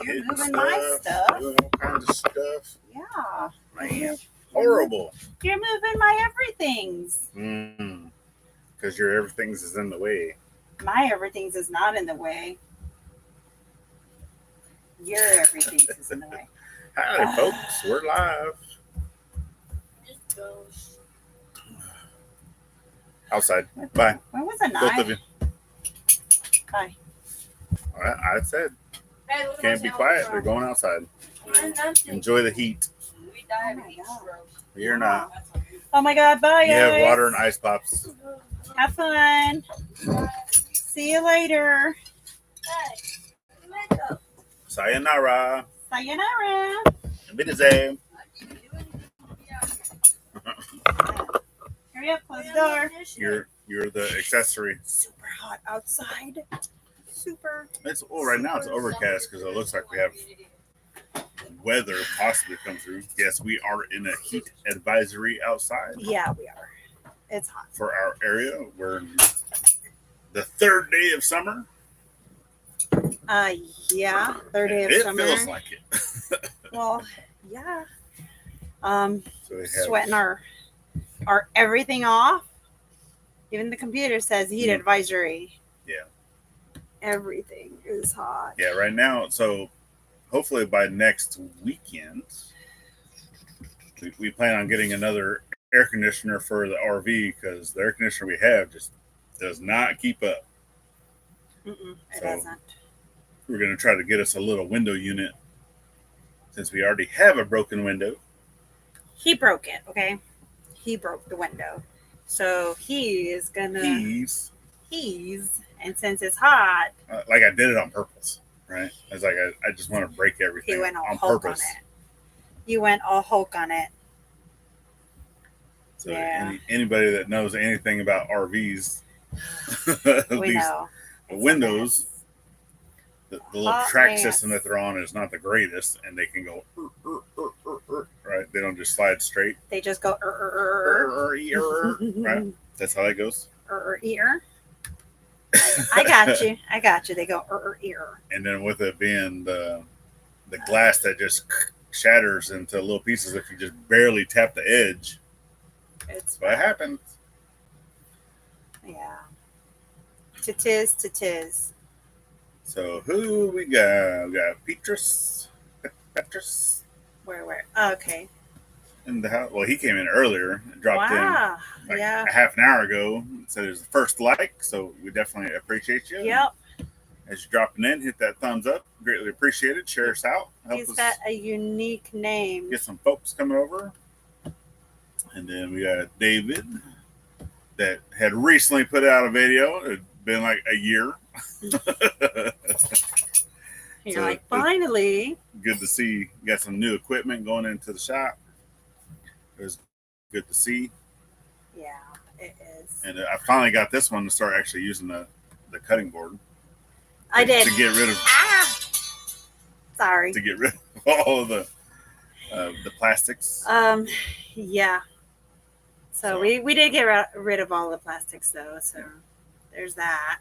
You're moving my stuff. Doing all kinds of stuff. Yeah. Man, horrible. You're moving my everythings. Because your everything's is in the way. My everything's is not in the way. Your everything's is in the way. Howdy, folks. We're live. Outside. Bye. Where was the Both knife? of you. Bye. All right, I said, can't be quiet. They're going outside. Enjoy the heat. Oh my God. You're not. Oh my God, bye, You guys. have water and ice pops. Have fun. See you later. Sayonara. Sayonara. Wiedersehen. Hurry up, close the door. You're the accessory. Super hot outside. Super. It's right now it's overcast because it looks like we have weather possibly come through. Yes, we are in a heat advisory outside. Yeah, we are. It's hot. For our area. We're in the third day of summer. Yeah, third day of summer. It feels like it. Well, yeah. So we have, Sweating our everything off. Even the computer says heat advisory. Yeah. Everything is hot. Yeah, right now. So hopefully by next weekend, we plan on getting another air conditioner for the RV because the air conditioner we have just does not keep up. It doesn't. We're going to try to get us a little window unit since we already have a broken window. He broke it, okay? He broke the window. So he is going to... And since it's hot... like I did it on purpose, right? I was like, I just want to break everything he went all on Hulk purpose. on it. You went all Hulk on it. So anybody that knows anything about RVs, we know. The windows, the little track system that they're on is not the greatest, and they can go right. They don't just slide straight. They just go right. That's how that goes. Ear. I got you. They go ear. And then with it being the glass that just shatters into little pieces if you just barely tap the edge. It's what happens. Yeah. Tis. So who we got? We got Petrus. Where? Oh, okay. In the house. Well, he came in earlier and dropped in a half an hour ago. Said it was the first like, so we definitely appreciate you. Yep. As you're dropping in, hit that thumbs up. Greatly appreciated. Share us out. He's got a unique name. Get some folks coming over. And then we got David that had recently put out a video. It had been like a year. You're like, finally. Good to see you got some new equipment going into the shop. It was good to see. Yeah, it is. And I finally got this one to start actually using the cutting board. I did. To get rid of. Sorry. To get rid of all of the plastics. Yeah. So we did get rid of all the plastics though. So there's that.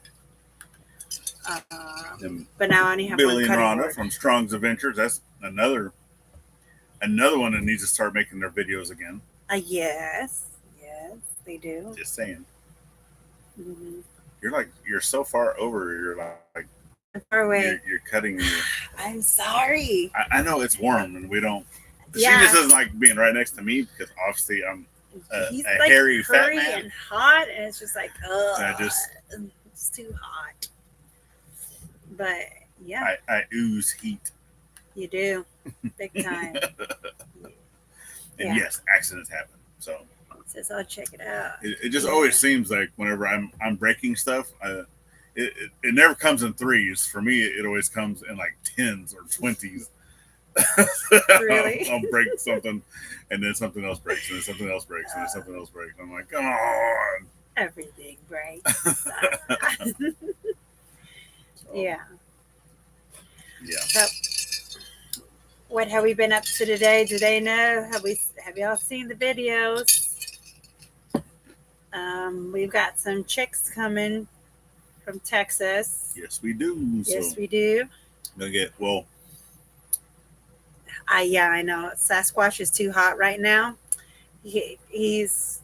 But now I only have Billy one and cutting Rhonda board. from Strong's Adventures. That's another one that needs to start making their videos again. Yes, they do. Just saying. Mm-hmm. You're so far over. You're like far away. You're cutting. I'm sorry. I know it's warm and we don't. Yeah. She just doesn't like being right next to me because obviously I'm He's a like hairy fat man and hot, and it's just like it's too hot. But yeah, I ooze heat. You do, big time. And yes, accidents happen. So I'll check it out. It just always seems like whenever I'm breaking stuff, it never comes in threes. For me, it always comes in like 10s or 20s. Really? I'll break something, and then something else breaks, and then something else breaks, and then something else breaks. I'm like, come on. Everything breaks. Yeah. So, what have we been up to today? Do they know? Have y'all seen the videos? We've got some chicks coming from Texas. Yes, we do. Yes, we do. They'll get, well, Yeah, I know. Sasquatch is too hot right now. He's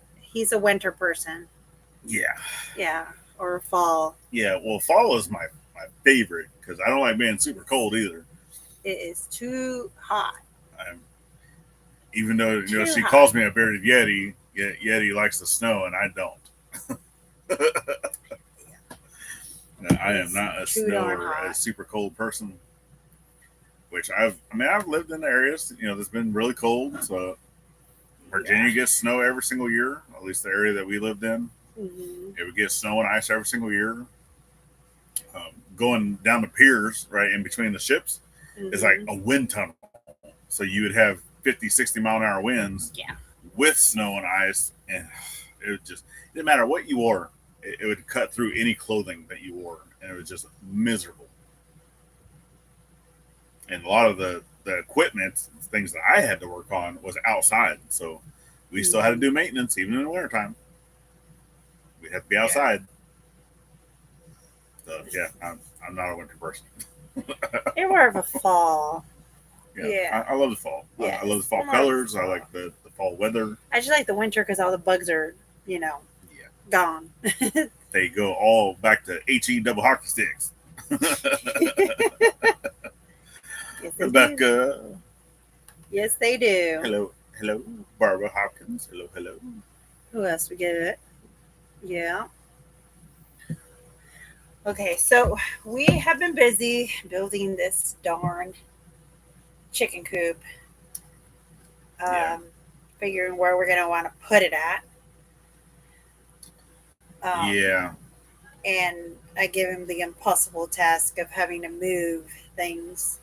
a winter person. Yeah. Yeah, or fall. Yeah. Well, fall is my favorite because I don't like being super cold either. It is too hot. Even though Too she hot. calls me a bearded yeti, Yeti likes the snow and I don't. I am not a snow or a super cold person. Which I've lived in areas that's been really cold. So Virginia gets snow every single year, at least the area that we lived in. Mm-hmm. It would get snow and ice every single year. Going down the piers right in between the ships is like a wind tunnel. So you would have 50, 60 mile an hour winds with snow and ice, and it didn't matter what you wore, it would cut through any clothing that you wore, and it was just miserable. And a lot of the equipment, things that I had to work on, was outside, so we still had to do maintenance even in the wintertime. We had to be outside. So yeah, I'm not a winter person. You're more of a fall. Yeah. I love the fall. Yes. I love the fall colors. I like the fall weather. I just like the winter because all the bugs are, gone. They go all back to HE double hockey sticks. Yes, Rebecca. Do. Yes, they do. Hello, Barbara Hopkins. Hello. Who else we get it? Yeah. Okay, so we have been busy building this darn chicken coop. Figuring where we're going to want to put it at. And I give him the impossible task of having to move things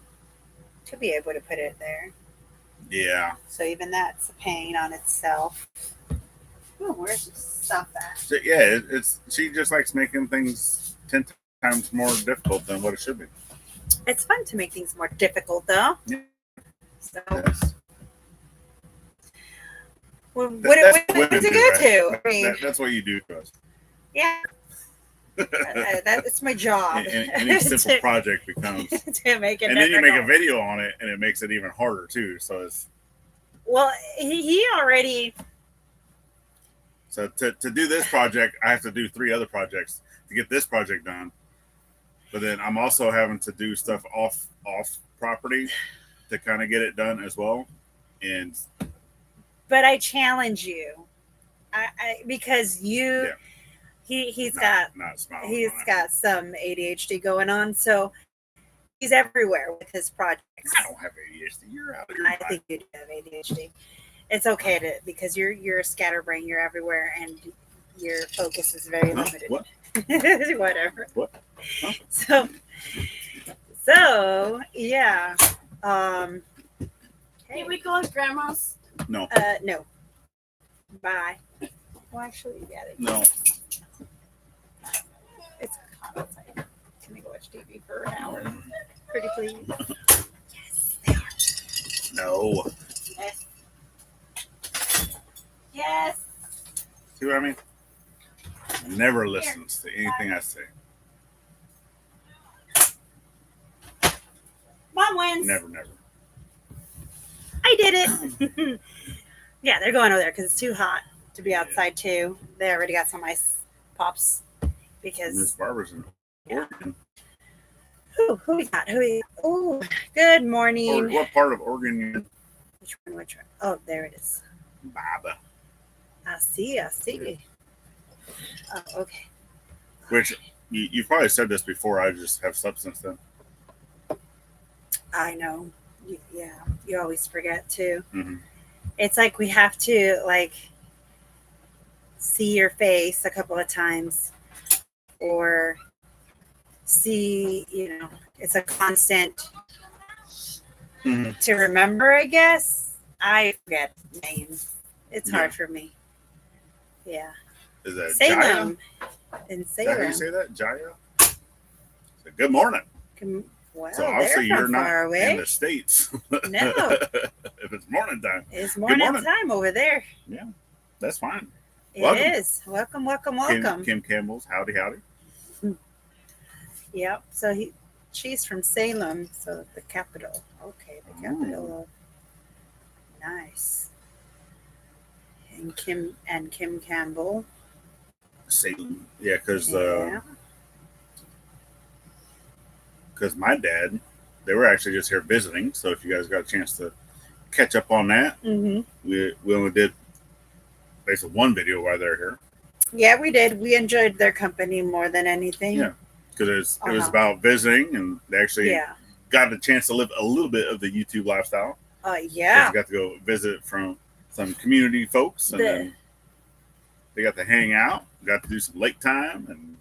to be able to put it there. Yeah. So even that's a pain on itself. Ooh, where's the stuff at? So, yeah, she just likes making things 10 times more difficult than what it should be. It's fun to make things more difficult, though. Yeah. So, well, what does it go to? Right? I mean, that's what you do to us. Yeah. That's my job. Any simple project becomes to make it. And then you make a video on it, and it makes it even harder too. So it's he already. So to do this project, I have to do 3 other projects to get this project done. But then I'm also having to do stuff off property to kind of get it done as well. But I challenge you, because you. Yeah. He's got some ADHD going on, so he's everywhere with his projects. I don't have ADHD. You're out of your mind. I think you do have ADHD. It's okay because you're a scatterbrain. You're everywhere, and your focus is very limited. What? Whatever. What? Huh? So yeah. Can we go to Grandma's? No. No. Bye. Well, actually, yeah. No. It's hot outside. Can we go watch TV for an hour? Pretty please. Yes, they are. No. Yes. See what I mean? Never listens to anything I say. Mom wins. Never. I did it. Yeah, they're going over there because it's too hot to be outside too. They already got some ice pops because Miss Barbara's in Oregon. Who we got? Oh, good morning. What part of Oregon you in? Which one? Oh, there it is. Baba. I see. Oh, okay. Which you've probably said this before. I just have slept since then. I know. You always forget too. Mm-hmm. It's like we have to see your face a couple of times, or see, it's a constant to remember, I guess. I forget names. It's hard for me. Yeah. Is that Salem? Jaya? In Salem. Is that how you say that? Jaya? So, good morning. Well, so obviously you're not away. In the States. No. If it's morning time. It's morning time over there. Yeah, that's fine. It is. Welcome. Kim Campbell's howdy. Yep. So she's from Salem, so the capital. Okay, the capital Nice. And Kim Campbell. Salem. Yeah, because Yeah. my dad, they were actually just here visiting. So if you guys got a chance to catch up on that, we only did basically one video while they're here. Yeah, we did. We enjoyed their company more than anything. Yeah, because it was about visiting, and they actually got a chance to live a little bit of the YouTube lifestyle. Yeah. They got to go visit from some community folks, and then they got to hang out, got to do some lake time, and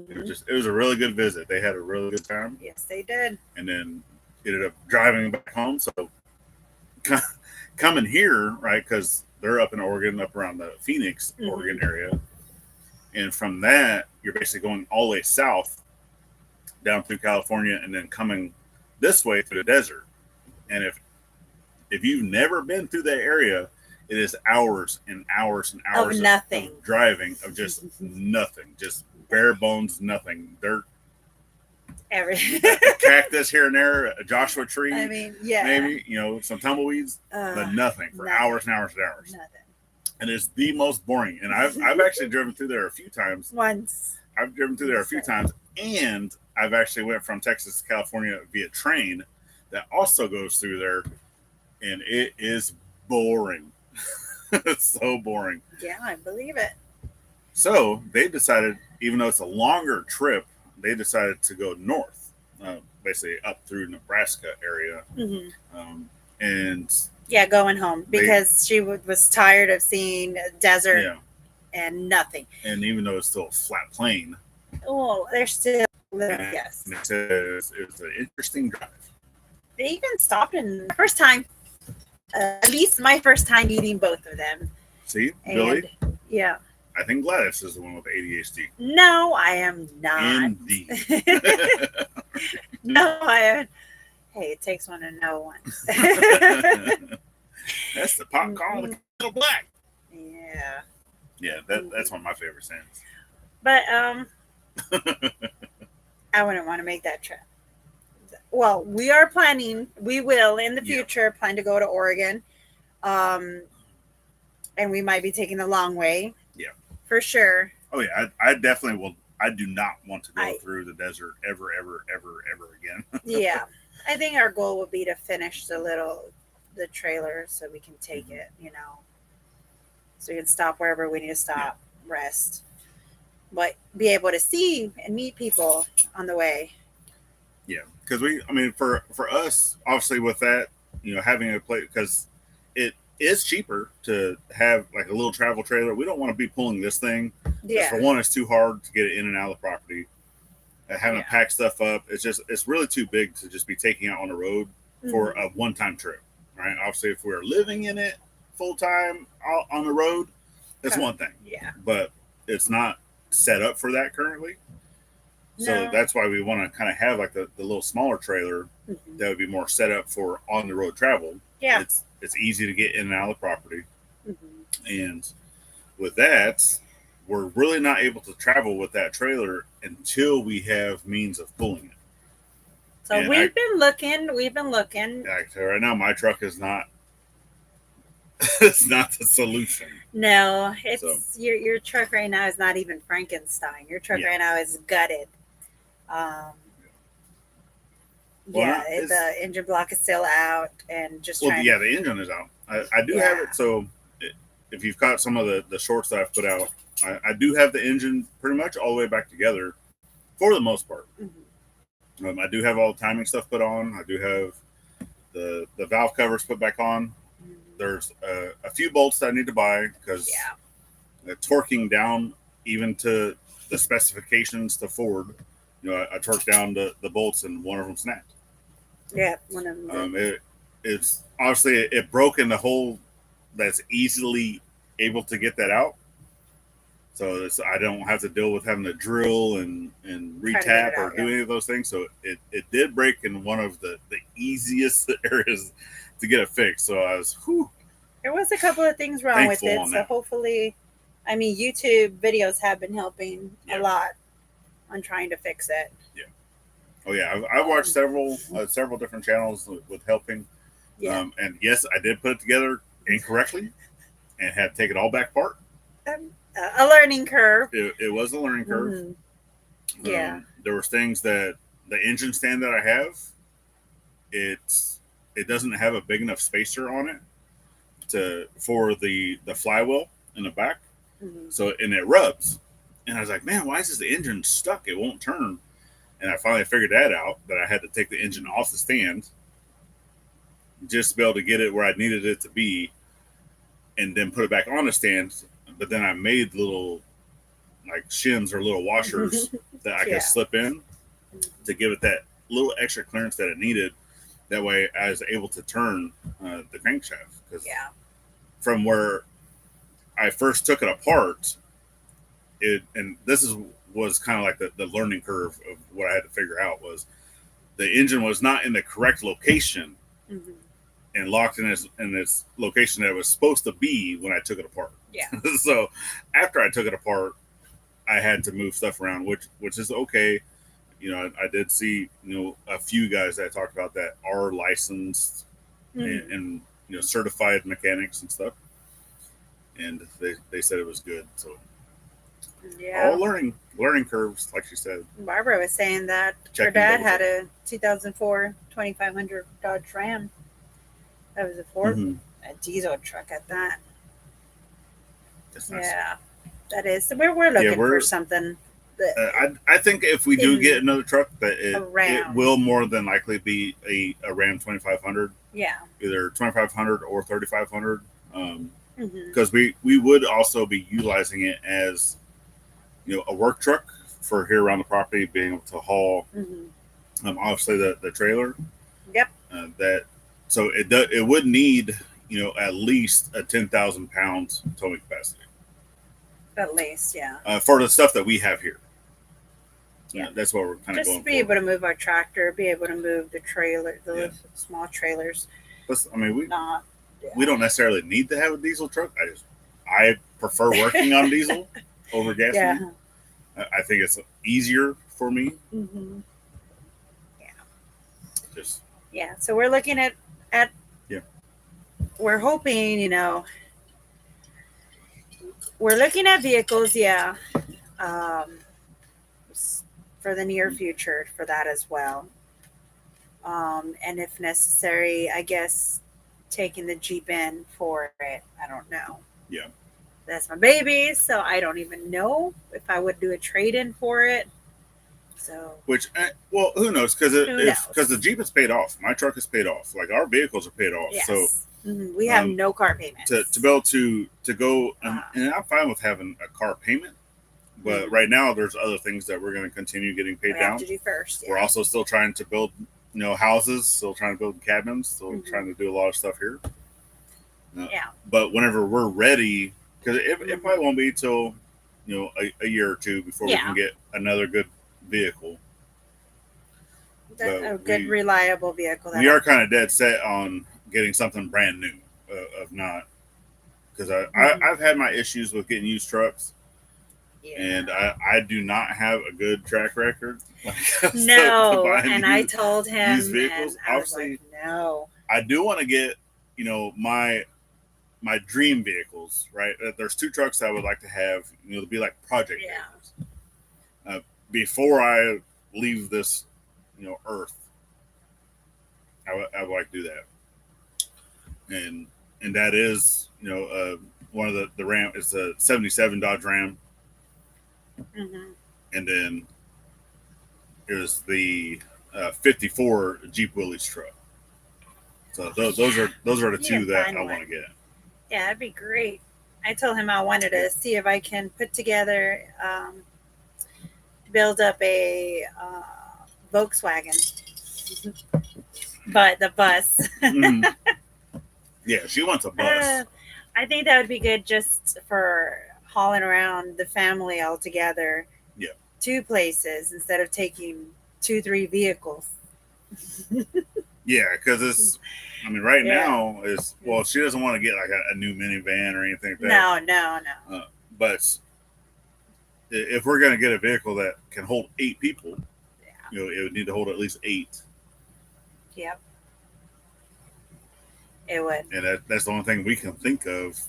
it was a really good visit. They had a really good time. Yes, they did. And then ended up driving back home. So coming here, right, because they're up in Oregon, up around the Phoenix, Oregon area. And from that, you're basically going all the way south down through California and then coming this way through the desert. And if you've never been through that area, it is hours and hours and hours of nothing. Of driving, of just nothing, just bare bones, nothing. Dirt, everything. A cactus here and there, a Joshua tree. I mean, yeah. Maybe, some tumbleweeds, but nothing for hours and hours and hours. Nothing. And it's the most boring. And I've actually driven through there a few times. Once. I've driven through there a few times. And I've actually went from Texas to California via train that also goes through there. And it is boring. It's so boring. Yeah, I believe it. So they decided, even though it's a longer trip, they decided to go north, basically up through Nebraska area. And yeah, going home because she was tired of seeing desert and nothing. And even though it's still a flat plain. Oh, they're still, yes. And it says it was an interesting drive. They even stopped in the first time. At least my first time meeting both of them. See, Billy? Yeah. I think Gladys is the one with the ADHD. No, I am not. Indeed. No, I am. Hey, it takes one to know one. That's the popcorn with the black. Yeah. Yeah, that's one of my favorite sayings. But I wouldn't want to make that trip. Well, we will in the future plan to go to Oregon. And we might be taking the long way. Yeah. For sure. Oh yeah, I definitely will. I do not want to go through the desert ever again. Yeah. I think our goal would be to finish the trailer so we can take it, so we can stop wherever we need to stop, rest, but be able to see and meet people on the way. Yeah, because for us, obviously with that, having a place, because it is cheaper to have like a little travel trailer. We don't want to be pulling this thing. Yeah. For one, it's too hard to get it in and out of the property. Having to pack stuff up, it's really too big to just be taking out on the road for a one-time trip, right? Obviously, if we're living in it full-time on the road, that's one thing. Yeah. But it's not set up for that currently. So that's why we want to kind of have like the little smaller trailer that would be more set up for on-the-road travel. Yeah. It's easy to get in and out of the property. And with that, we're really not able to travel with that trailer until we have means of pulling it. So we've been looking. Actually, right now, my truck is not. It's not the solution. No, it's your truck right now is not even Frankenstein. Your truck right now is gutted. The engine block is still out, and just the engine is out. I do have it. So if you've caught some of the shorts that I've put out, I do have the engine pretty much all the way back together for the most part. I do have all the timing stuff put on. I do have the valve covers put back on. There's a few bolts that I need to buy because torquing down even to the specifications to Ford, I torqued down the bolts and one of them snapped. Yeah, one of them. It's obviously it broke in the hole that's easily able to get that out. So I don't have to deal with having to drill and retap or do any of those things. So it did break in one of the easiest areas to get it fixed. So I was, there was a couple of things wrong with it. So hopefully, YouTube videos have been helping a lot on trying to fix it. Yeah. Oh yeah, I've watched several different channels with helping. Yeah. And yes, I did put it together incorrectly and had to take it all back apart. A learning curve. It was a learning curve. Mm-hmm. Yeah. There was things that the engine stand that I have, it doesn't have a big enough spacer on it for the flywheel in the back. Mm-hmm. So, and it rubs. And I was like, man, why is this engine stuck? It won't turn. And I finally figured that out, that I had to take the engine off the stand just to be able to get it where I needed it to be and then put it back on the stand. But then I made little like shims or little washers that I could slip in to give it that little extra clearance that it needed. That way I was able to turn the crankshaft. Because from where I first took it apart, and this was kind of like the learning curve of what I had to figure out was the engine was not in the correct location and locked in its location that it was supposed to be when I took it apart. Yeah. So after I took it apart, I had to move stuff around, which is okay. You know, I did see, a few guys that talked about that are licensed and certified mechanics and stuff. And they said it was good. So all learning curves, like she said. Barbara was saying that her dad had a 2004 2500 Dodge Ram. That was a diesel truck at that. That's nice. Yeah, that is. So we're looking for something. I think if we do get another truck, that it will more than likely be a Ram 2500. Yeah. Either 2500 or 3500. Because we would also be utilizing it as a work truck for here around the property, being able to haul obviously the trailer. Yep. So it would need at least a 10,000 pound towing capacity. At least, yeah. For the stuff that we have here. Yeah, that's what we're kind of going for. Just be able to move our tractor, be able to move the trailer, small trailers. Plus, I mean, we don't necessarily need to have a diesel truck. I prefer working on diesel over gasoline. Yeah. I think it's easier for me. Mm-hmm. Yeah. So we're looking at we're hoping, we're looking at vehicles, for the near future for that as well. And if necessary, I guess taking the Jeep in for it. I don't know. Yeah. That's my baby, so I don't even know if I would do a trade-in for it. So, well, who knows? Because the Jeep is paid off. My truck is paid off. Like our vehicles are paid off. Yes. So we have no car payments. To be able to go, and I'm fine with having a car payment. But right now, there's other things that we're going to continue getting paid down. Have to do first. Yeah. We're also still trying to build, houses. Still trying to build cabins. Still trying to do a lot of stuff here. But whenever we're ready, because it probably won't be till a year or two before we can get another good vehicle. A good, reliable vehicle. We are kind of dead set on getting something brand new. Of not, because I've had my issues with getting used trucks. Yeah. And I do not have a good track record. No, and I told him, used vehicles. And I was like, no. I do want to get, my dream vehicles, right? There's two trucks I would like to have, to be like project vehicles. Before I leave this, earth, I would like to do that. And that is, one of the Ram. It's a 77 Dodge Ram. And then there's the 54 Jeep Willys truck. So those are the two that I want to get. Yeah, that'd be great. I told him I wanted to see if I can put together, build up a Volkswagen, but the bus. Yeah, she wants a bus. I think that would be good just for hauling around the family all together. Yeah. 2 places instead of taking 2-3 vehicles. Yeah, because right now is, well, she doesn't want to get like a new minivan or anything like that. No. But if we're going to get a vehicle that can hold 8 people, it would need to hold at least 8. Yep. It would. And that's the only thing we can think of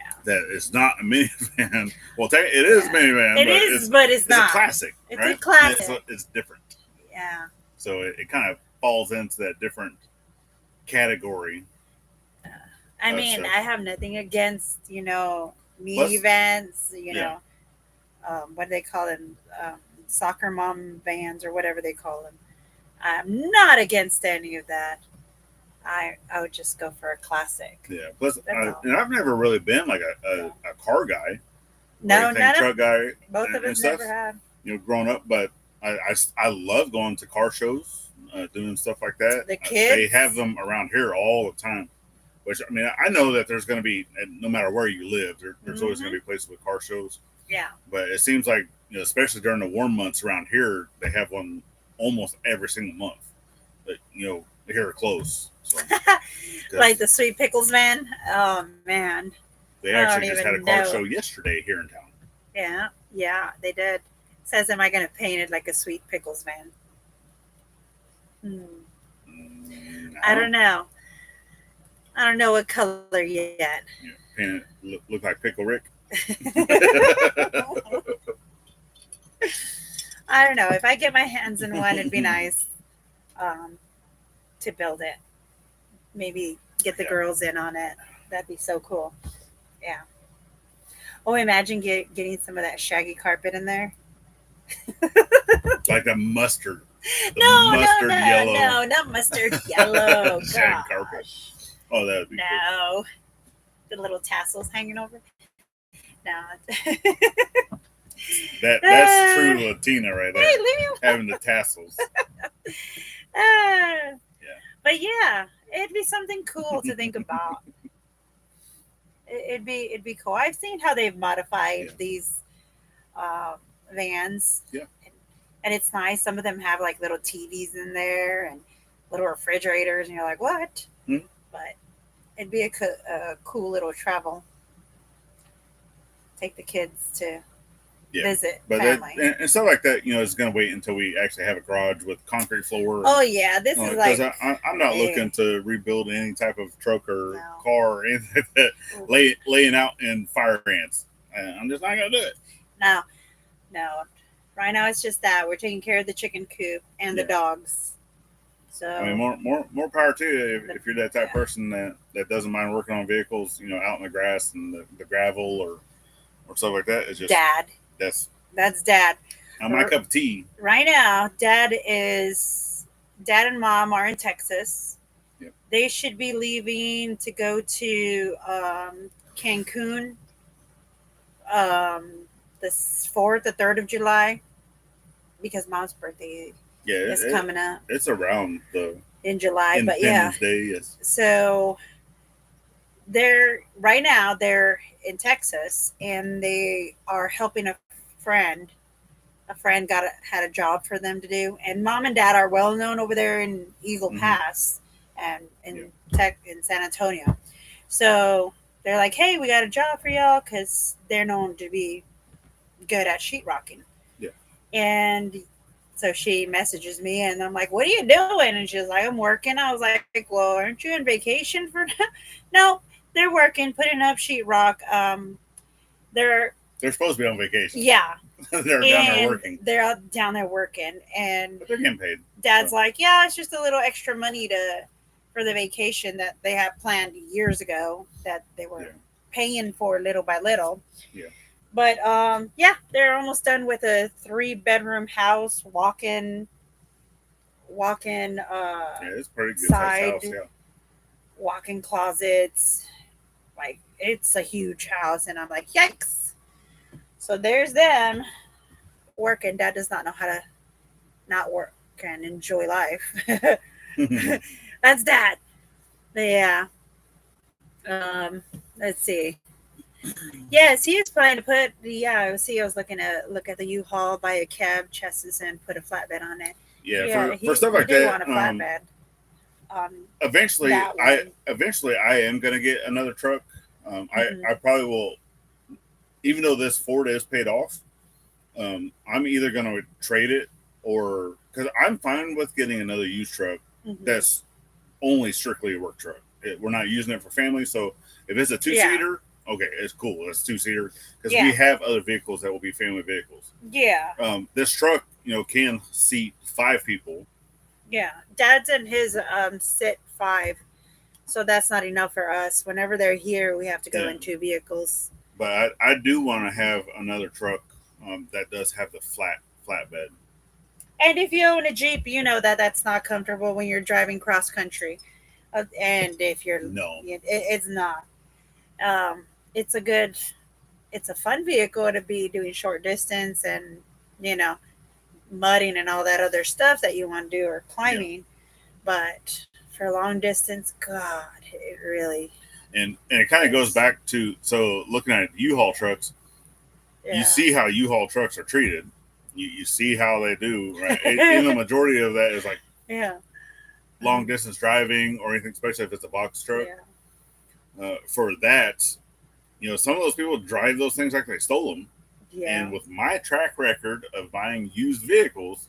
Yeah. that is not a minivan. Well, it is a minivan. It is, but it's not. It's a classic. It's right? a classic. It's different. Yeah. So it kind of falls into that different category. I mean, I have nothing against, minivans, what do they call them? Soccer mom vans or whatever they call them. I'm not against any of that. I would just go for a classic. Yeah. Plus, and I've never really been like a car guy. No, not truck guy. Both of us never have. Growing up, but I love going to car shows, doing stuff like that. The kids, they have them around here all the time. Which, I mean, I know that there's going to be, no matter where you live, there's always going to be places with car shows. Yeah. But it seems like, especially during the warm months around here, they have one almost every single month. But, here close. So, like the Sweet Pickles van. Oh, man. They actually just had a car show yesterday here in town. Yeah, they did. It says, am I going to paint it like a Sweet Pickles van? No. I don't know. I don't know what color yet. Yeah, paint it look like Pickle Rick. I don't know. If I get my hands in one, it'd be nice to build it. Maybe get the girls in on it. That'd be so cool. Yeah. Oh, imagine getting some of that shaggy carpet in there. Like the mustard. No, yellow. No, not mustard yellow. Shaggy carpet. Oh, that would be cool. The little tassels hanging over. No. That's true Latina right there. Hey, leave me alone. Having the tassels. Yeah. But yeah, it'd be something cool to think about. It'd be cool. I've seen how they've modified these vans. Yeah. And it's nice. Some of them have like little TVs in there and little refrigerators, and you're like, what? Mm-hmm. But it'd be a cool little travel. Take the kids to visit family. And stuff like that, it's going to wait until we actually have a garage with concrete floor. Oh, yeah. This is like... Because I'm not looking to rebuild any type of truck or car or anything like that, laying out in fire ants. I'm just not going to do it. No. Right now, it's just that. We're taking care of the chicken coop and the dogs. So I mean, more power to you if you're that type of person that doesn't mind working on vehicles, out in the grass and the gravel or stuff like that. It's just Dad. That's Dad. Not my cup of tea. Right now, Dad and Mom are in Texas. Yep. They should be leaving to go to Cancun the 4th or 3rd of July because Mom's birthday is coming up. It's around in July, Independence Day, yes. So they're in Texas and they are helping a friend. A friend had a job for them to do, and Mom and Dad are well known over there in Eagle Pass and in San Antonio. So they're like, "Hey, we got a job for y'all," because they're known to be good at sheetrocking. Yeah. And so she messages me, and I'm like, "What are you doing?" And she's like, "I'm working." I was like, "Well, aren't you on vacation for now?" No, they're working, putting up sheetrock. They're supposed to be on vacation. Yeah. They're down there working. They're out down there working, and but they're getting paid. Dad's like, "Yeah, it's just a little extra money for the vacation that they had planned years ago that they were paying for little by little." Yeah. But they're almost done with a 3-bedroom house, walk-in. It's pretty good side house. Yeah. Walk-in closets. Like, it's a huge house, and I'm like, yikes. So there's them working. Dad does not know how to not work and enjoy life. That's Dad. But yeah. Let's see. Yes, he is planning to put I was looking at the U-Haul, buy a cab chassis and put a flatbed on it. Yeah, for stuff like that. Want a flatbed. Eventually I am gonna get another truck. I probably will. Even though this Ford is paid off, I'm either going to trade it or because I'm fine with getting another used truck that's only strictly a work truck. we're not using it for family. So if it's a 2-seater, okay, it's cool. It's 2-seater because we have other vehicles that will be family vehicles. Yeah. This truck, can seat 5 people. Yeah, Dad's and his sit 5, so that's not enough for us. Whenever they're here, we have to go in 2 vehicles. But I do want to have another truck that does have the flatbed. And if you own a Jeep, you know that that's not comfortable when you're driving cross country. And if you're it's not. It's a fun vehicle to be doing short distance and mudding and all that other stuff that you want to do or climbing. But for long distance, God, it really. And it kind of goes back to, so looking at U-Haul trucks, you see how U-Haul trucks are treated. You see how they do, right? And the majority of that is like long distance driving or anything, especially if it's a box truck. For that, some of those people drive those things like they stole them. Yeah. And with my track record of buying used vehicles,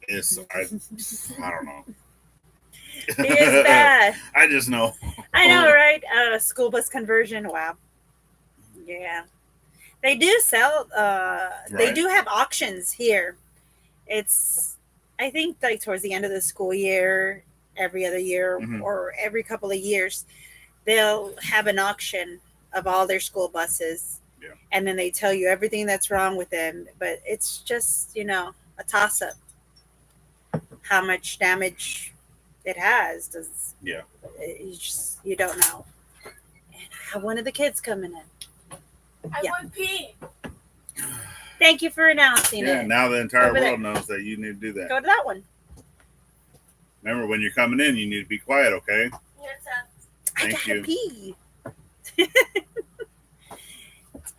I don't know. It's bad. I just know. I know, right? School bus conversion. Wow. Yeah. They do sell, they do have auctions here. It's, I think, like towards the end of the school year, every other year or every couple of years, they'll have an auction of all their school buses. Yeah. And then they tell you everything that's wrong with them. But it's just, a toss-up. How much damage it has. You don't know. And I have one of the kids coming in. I want pee. Thank you for announcing it. Yeah, now the entire world knows that you need to do that. Go to that one. Remember, when you're coming in, you need to be quiet, okay? Yes, Thank you. Pee.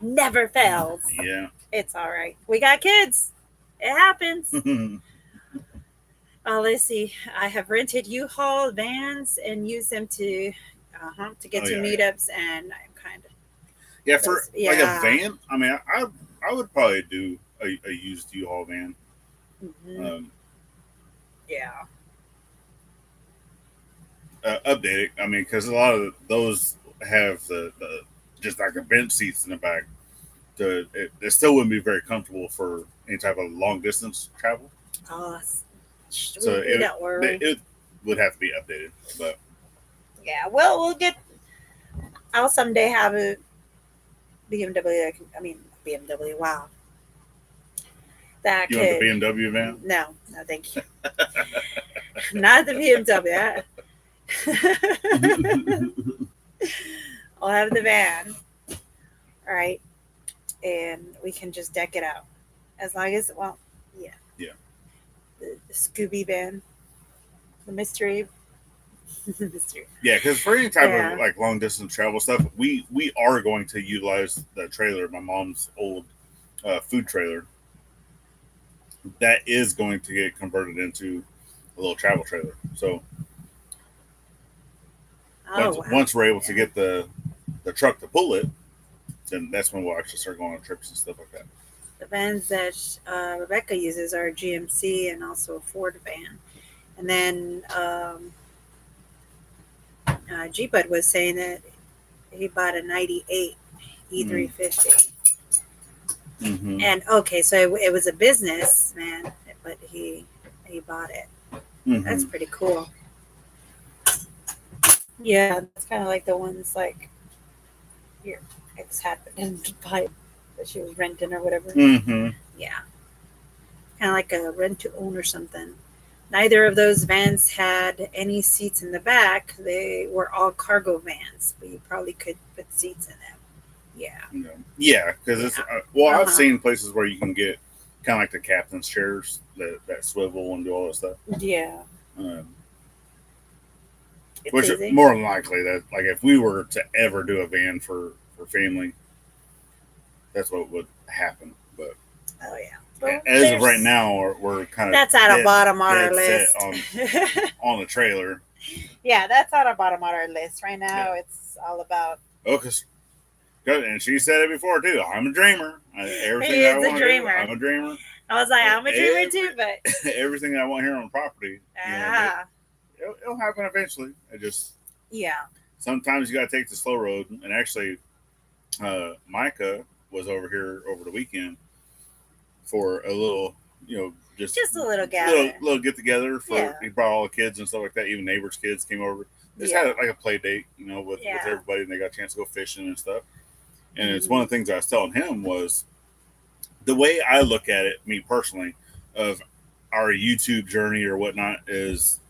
Never fails. Yeah. It's all right. We got kids. It happens. Let's see. I have rented U-Haul vans and used them to get to meetups, and I'm kind of. Yeah, for like a van, I mean, I would probably do a used U-Haul van. Update it. I mean, because a lot of those have the just like the bench seats in the back. It still wouldn't be very comfortable for any type of long distance travel. So it would have to be updated. But yeah, well, we'll get. I'll someday have a BMW. BMW. Wow. You want the BMW van? No, thank you. Not the BMW. I'll have the van. All right. And we can just deck it out. As long as, yeah. The Scooby van. The mystery. Yeah, because for any type of like long distance travel stuff, we are going to utilize the trailer, my mom's old food trailer. That is going to get converted into a little travel trailer. So once we're able to get the truck to pull it, then that's when we'll actually start going on trips and stuff like that. The vans that Rebecca uses are GMC and also a Ford van. And then G-Bud was saying that he bought a 98 E350. And so it was a business, man, but he bought it. That's pretty cool. Yeah, it's kind of like the ones like your ex had in Dubai that she was renting or whatever. Yeah, kind of like a rent to own or something. Neither of those vans had any seats in the back. They were all cargo vans, but you probably could put seats in them. Yeah, because it's I've seen places where you can get kind of like the captain's chairs that swivel and do all that stuff. Yeah. Which is more than likely that, like, if we were to ever do a van for family, that's what would happen. But as of right now, we're kind of that's at the bottom on our list on the trailer. Yeah, that's at the bottom on our list right now. It's all about and she said it before too. I'm a dreamer. Everything I want to do, I'm a dreamer. I was like, I'm a dreamer too, but everything I want here on property. it'll happen eventually. Yeah. Sometimes you got to take the slow road. And actually, Micah was over here over the weekend for a little, just a little gather. little get together for. Yeah. He brought all the kids and stuff like that. Even neighbors' kids came over. Just had like a play date, with everybody, and they got a chance to go fishing and stuff. And it's one of the things I was telling him was the way I look at it, me personally, of our YouTube journey or whatnot is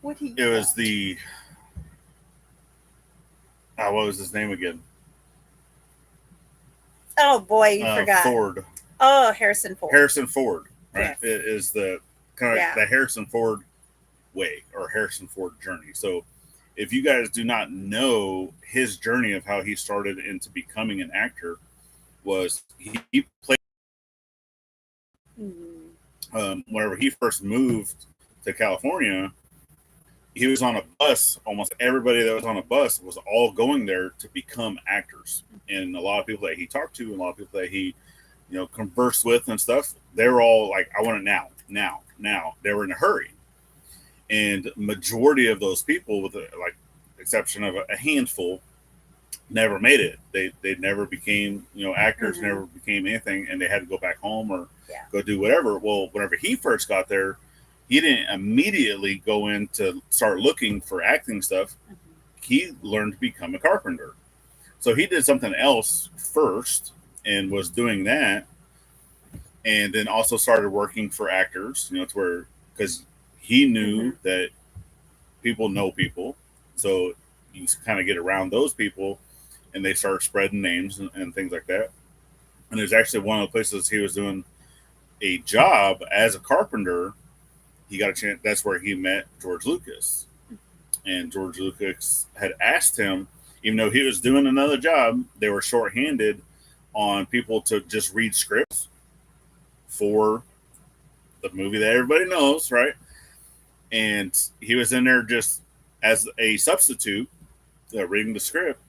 What he it was the what was his name again? Oh boy, you forgot. Ford. Oh, Harrison Ford. Harrison Ford, right? Yes. It is the kind of the Harrison Ford way or Harrison Ford journey. So if you guys do not know his journey of how he started into becoming an actor, was he played whenever he first moved to California, he was on a bus. Almost everybody that was on a bus was all going there to become actors. And a lot of people that he talked to, and a lot of people that he, conversed with and stuff, they were all like, I want it now. They were in a hurry. And majority of those people, with exception of a handful, never made it. They never became, actors, never became anything, and they had to go back home or go do whatever. Well, whenever he first got there, he didn't immediately go in to start looking for acting stuff. He learned to become a carpenter. So he did something else first and was doing that. And then also started working for actors, because he knew that people know people. So you kind of get around those people and they start spreading names and things like that. And there's actually one of the places he was doing a job as a carpenter. He got a chance. That's where he met George Lucas. And George Lucas had asked him, even though he was doing another job, they were shorthanded on people to just read scripts for the movie that everybody knows, right? And he was in there just as a substitute, reading the script.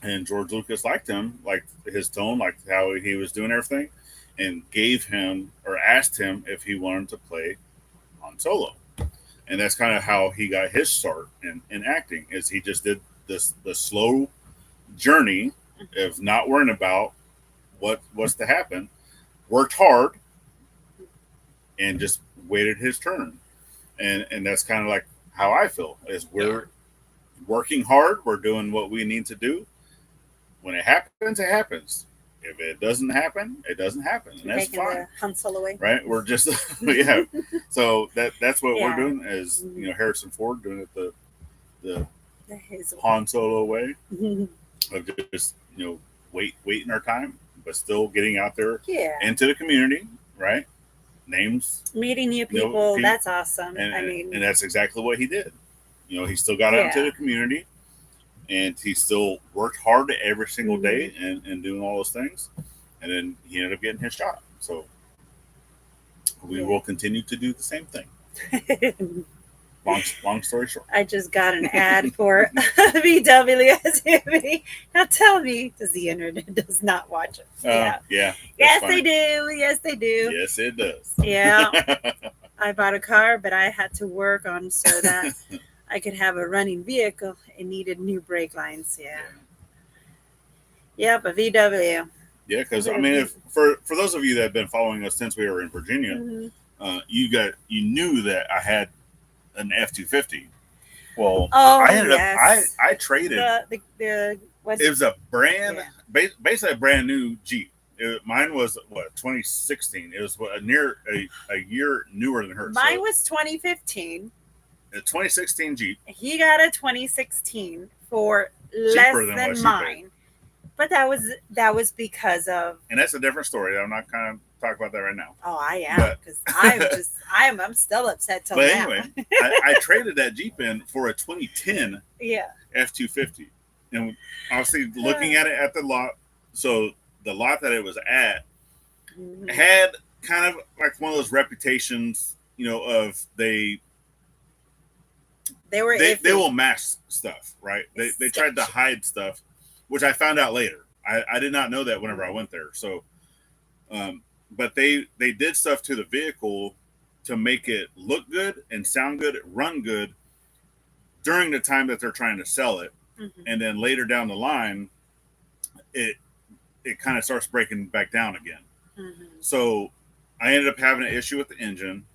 And George Lucas liked him, liked his tone, liked how he was doing everything, and gave him or asked him if he wanted to play Han Solo. And that's kind of how he got his start in acting, is he just did the slow journey of not worrying about what's to happen, worked hard, and just waited his turn. And that's kind of like how I feel, is we're working hard, we're doing what we need to do. When it happens, it happens. If it doesn't happen, it doesn't happen, and that's taking fine. the Han Solo away, right? We're just So that's what we're doing, is Harrison Ford doing it the Han Solo way of just waiting our time, but still getting out there into the community, right? Names, meeting new people. That's awesome. And that's exactly what he did. He still got out into the community. And he still worked hard every single day and doing all those things. And then he ended up getting his shot. So we will continue to do the same thing. Long story short. I just got an ad for VW SUV. Now tell me, does the internet does not watch it? Yes, funny. They do. Yes, they do. Yes, it does. Yeah. I bought a car, but I had to work on so that I could have a running vehicle. It needed new brake lines. Yeah, but VW. Yeah, because if for those of you that have been following us since we were in Virginia, you knew that I had an F-250. Well, I ended up I traded. It was a basically a brand new Jeep. Mine was 2016. It was a year newer than hers. Mine was 2015. A 2016 Jeep. He got a 2016 for less than mine, but that was because of. And that's a different story. I'm not kind of talking about that right now. Oh, I am, because I'm still upset till now. But anyway, I traded that Jeep in for a 2010 F-250, and obviously looking at it at the lot. So the lot that it was at had kind of like one of those reputations, of they will mask stuff, right? They tried to hide stuff, which I found out later. I did not know that whenever I went there. So but they did stuff to the vehicle to make it look good and sound good, run good during the time that they're trying to sell it. Mm-hmm. And then later down the line, it kind of starts breaking back down again. Mm-hmm. So I ended up having an issue with the engine,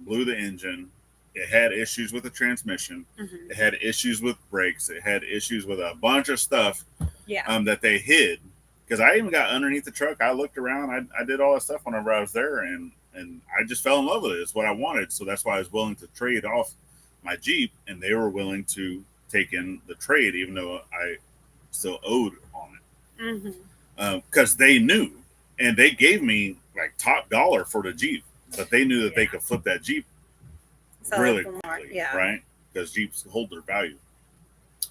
blew the engine. It had issues with the transmission. Mm-hmm. It had issues with brakes. It had issues with a bunch of stuff that they hid. Because I even got underneath the truck. I looked around. I did all that stuff whenever I was there, and I just fell in love with it. It's what I wanted. So that's why I was willing to trade off my Jeep, and they were willing to take in the trade, even though I still owed on it. Because they knew, and they gave me like top dollar for the Jeep, but they knew that they could flip that Jeep really quickly, right? Because Jeeps hold their value.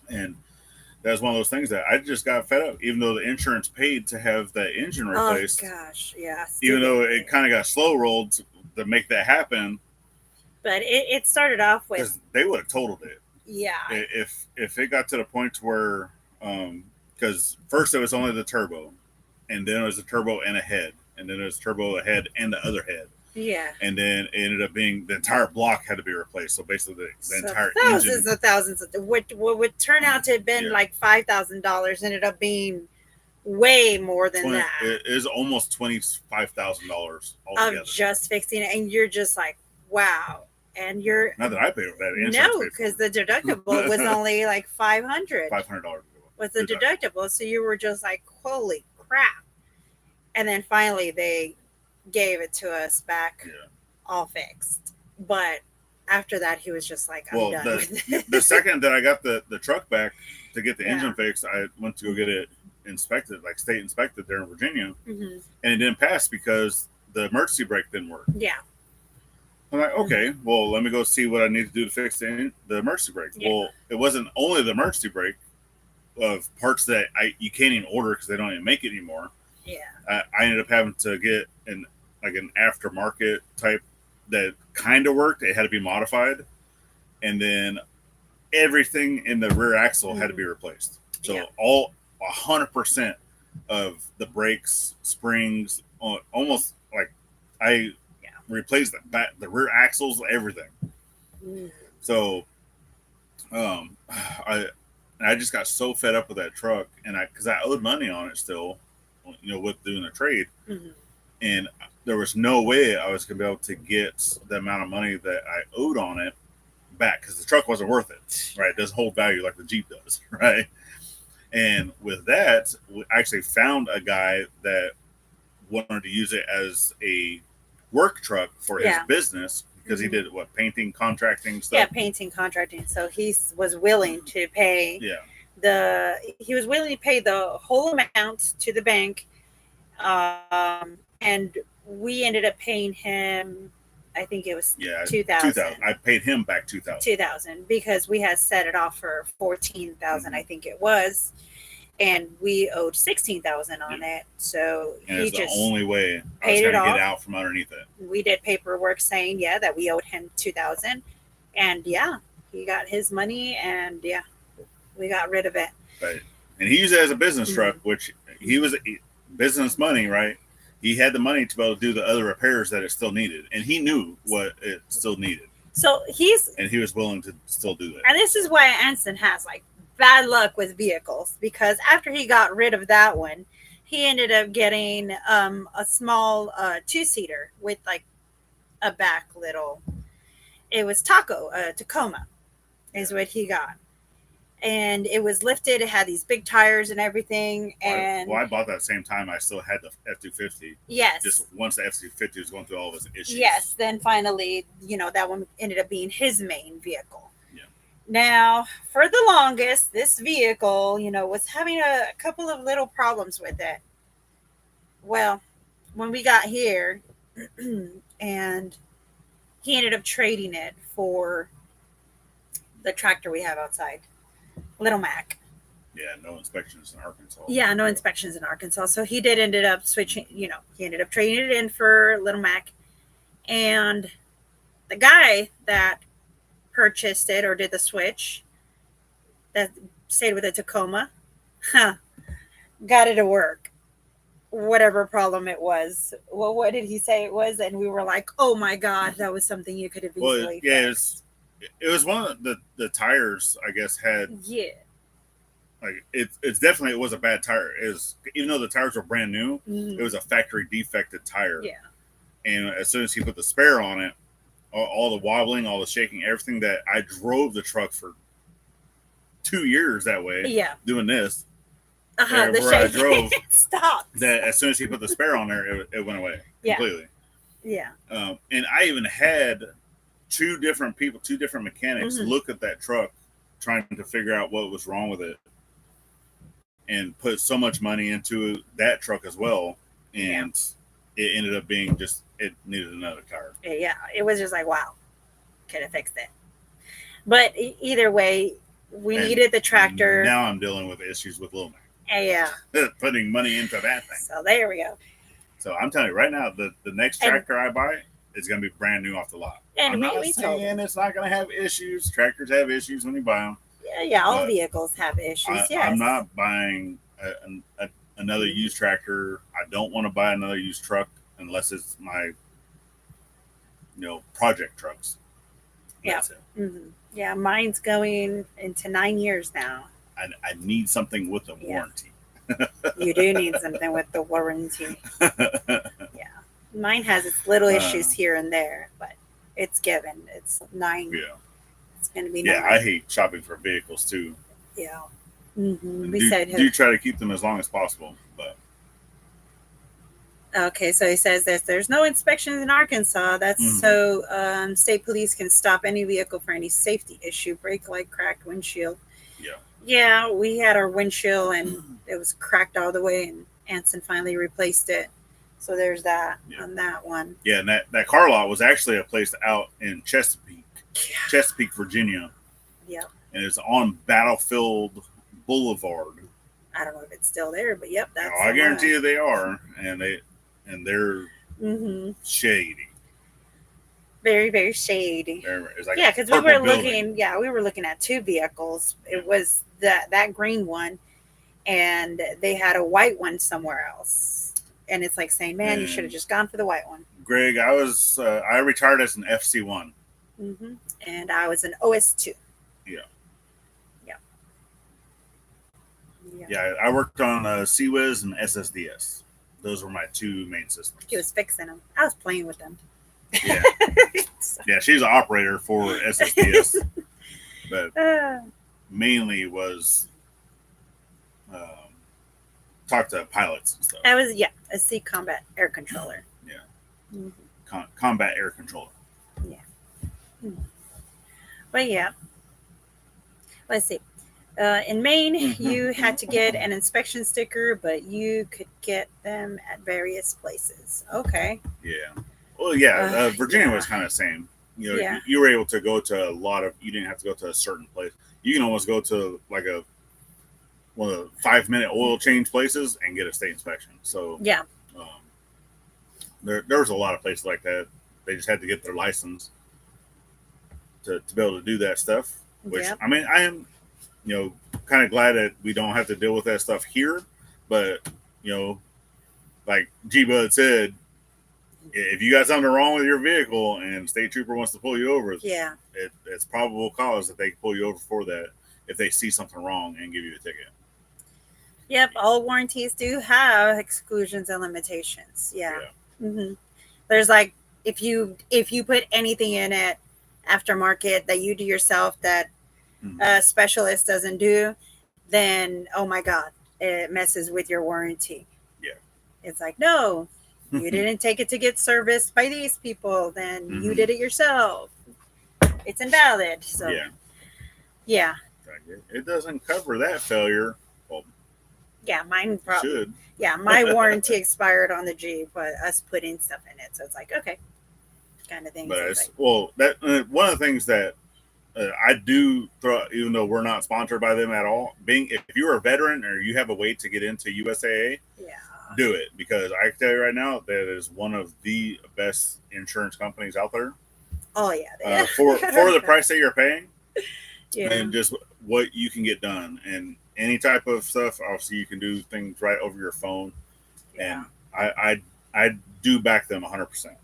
And that's one of those things that I just got fed up, even though the insurance paid to have that engine replaced. Oh gosh, yeah. Even though it kind of got slow rolled to make that happen. But it started off with, because they would have totaled it. Yeah. If it got to the point where, because first it was only the turbo, and then it was the turbo and a head, and then it was turbo, a head, and the other head. Yeah. And then it ended up being the entire block had to be replaced. So basically the entire thousands engine. Of thousands of what would turn out to have been like $5,000 ended up being way more than that. It is almost $25,000 altogether. Of just fixing it. And you're just like, wow. And you're not that I paid for that. No, because the deductible was only like $500. $500 was the deductible. So you were just like, holy crap. And then finally they gave it to us back all fixed. But after that, he was just like, I'm done with it. The second that I got the truck back to get the engine fixed, I went to go get it inspected, like state inspected there in Virginia. And it didn't pass because the emergency brake didn't work. Yeah. I'm like, okay, well, let me go see what I need to do to fix the emergency brake. Yeah. Well, it wasn't only the emergency brake of parts that you can't even order because they don't even make it anymore. Yeah. I ended up having to get an aftermarket type that kind of worked. It had to be modified. And then everything in the rear axle had to be replaced. So all 100% of the brakes, springs, almost like I replaced the rear axles, everything. So I just got so fed up with that truck, and because I owed money on it still, with doing the trade, and there was no way I was gonna be able to get the amount of money that I owed on it back because the truck wasn't worth it, right? It doesn't hold value like the Jeep does, right? And with that, we actually found a guy that wanted to use it as a work truck for his business because he did painting, contracting stuff. Yeah, painting, contracting. So he was willing to pay the whole amount to the bank, and we ended up paying him. I think it was $2,000. I paid him back $2,000 because we had set it off for $14,000. I think it was. And we owed $16,000 on it, so and he just the only way I was going to get out from underneath it. We did paperwork saying that we owed him $2,000, and he got his money, and we got rid of it. Right, and he used it as a business truck, which he was business money, right? He had the money to be able to do the other repairs that it still needed, and he knew what it still needed. So he was willing to still do that. And this is why Anson has bad luck with vehicles, because after he got rid of that one, he ended up getting a small two-seater with a back little. It was Tacoma is what he got, and it was lifted. It had these big tires and everything. And I bought that same time. I still had the F-250. Yes. Just once the F-250 was going through all of its issues. Yes. Then finally, that one ended up being his main vehicle. Now, for the longest, this vehicle, was having a couple of little problems with it. Well, when we got here, and he ended up trading it for the tractor we have outside, Little Mac. Yeah, no inspections in Arkansas. Yeah, no inspections in Arkansas. So he ended up switching, he ended up trading it in for Little Mac. And the guy that purchased it or did the switch that stayed with a Tacoma got it to work. whatever problem it was. Well, what did he say it was? And we were like, oh my God, that was something you could have Well, easily yeah, fixed. it was one of the tires. I guess had Yeah. like it's definitely it was a bad tire. Is even though the tires were brand new, Mhm. it was a factory defected tire. Yeah. And as soon as he put the spare on it, all the wobbling, all the shaking, everything that I drove the truck for 2 years that way. Yeah. Doing this. The Where I shaking drove, stopped. that as soon as he put the spare on there, it went away completely. Yeah. And I even had two different mechanics look at that truck, trying to figure out what was wrong with it, and put so much money into that truck as well, and it ended up being just it needed another tire. Yeah, it was just like, wow, could have fixed it. But either way, we needed the tractor. Now I'm dealing with issues with Lil Mac. Yeah. Putting money into that thing. So there we go. So I'm telling you right now, the next tractor I buy is going to be brand new off the lot. And I'm not saying it's not going to have issues. Tractors have issues when you buy them. Yeah, all vehicles have issues. Yes. I'm not buying another used tractor. I don't want to buy another used truck unless it's my, project trucks. That's it. Mm-hmm. Yeah, mine's going into 9 years now. I need something with a warranty. You do need something with the warranty. Yeah. Mine has its little issues here and there, but it's given. It's 9. Yeah. It's going to be 9. Yeah, I hate shopping for vehicles too. Yeah. Mm-hmm. Do try to keep them as long as possible, but. Okay, so he says that there's no inspections in Arkansas. That's so state police can stop any vehicle for any safety issue, brake light, cracked windshield. Yeah. Yeah, we had our windshield and it was cracked all the way, and Anson finally replaced it. So there's that on that one. Yeah, and that car lot was actually a place out in Chesapeake, Virginia. Yeah. And it's on Battlefield Boulevard. I don't know if it's still there, but yep, that's. I guarantee you they are, and they're shady. Very, very shady. It's like because we were looking. Yeah, we were looking at 2 vehicles. It was that green one, and they had a white one somewhere else. And it's like saying, man, you should have just gone for the white one. Greg, I retired as an FC1. And I was an OS2. Yeah. Yeah. Yeah, I worked on CWIS and SSDS. Those were my 2 main systems. He was fixing them. I was playing with them. Yeah. Yeah, she's an operator for SSDS. But mainly was talk to pilots and stuff. I was, a sea combat air controller. Yeah. Combat air controller. Yeah. But yeah. Let's see. In Maine, you had to get an inspection sticker, but you could get them at various places. Okay. Yeah. Well, yeah. Virginia was kind of the same. You were able to go to a lot of. You didn't have to go to a certain place. You can almost go to like one of the 5-minute oil change places and get a state inspection. So yeah, there was a lot of places like that. They just had to get their license to be able to do that stuff. Which I mean, I am, kind of glad that we don't have to deal with that stuff here. But like G-Bud said, if you got something wrong with your vehicle and state trooper wants to pull you over, it's probable cause that they can pull you over for that if they see something wrong and give you a ticket. Yep, all warranties do have exclusions and limitations. Yeah. There's like if you put anything in it aftermarket that you do yourself that a specialist doesn't do, then oh my God, it messes with your warranty. Yeah. It's like, no, you didn't take it to get serviced by these people, then you did it yourself. It's invalid. So yeah. It doesn't cover that failure. Well, yeah, mine probably should. Yeah, my warranty expired on the Jeep, but us putting stuff in it, so it's like okay, kind of thing. But that one of the things that I do throw, even though we're not sponsored by them at all, if you're a veteran or you have a way to get into USAA, do it, because I can tell you right now that is one of the best insurance companies out there. Oh yeah, for the price that you're paying, and just what you can get done, and any type of stuff. Obviously, you can do things right over your phone. And I do back them 100%.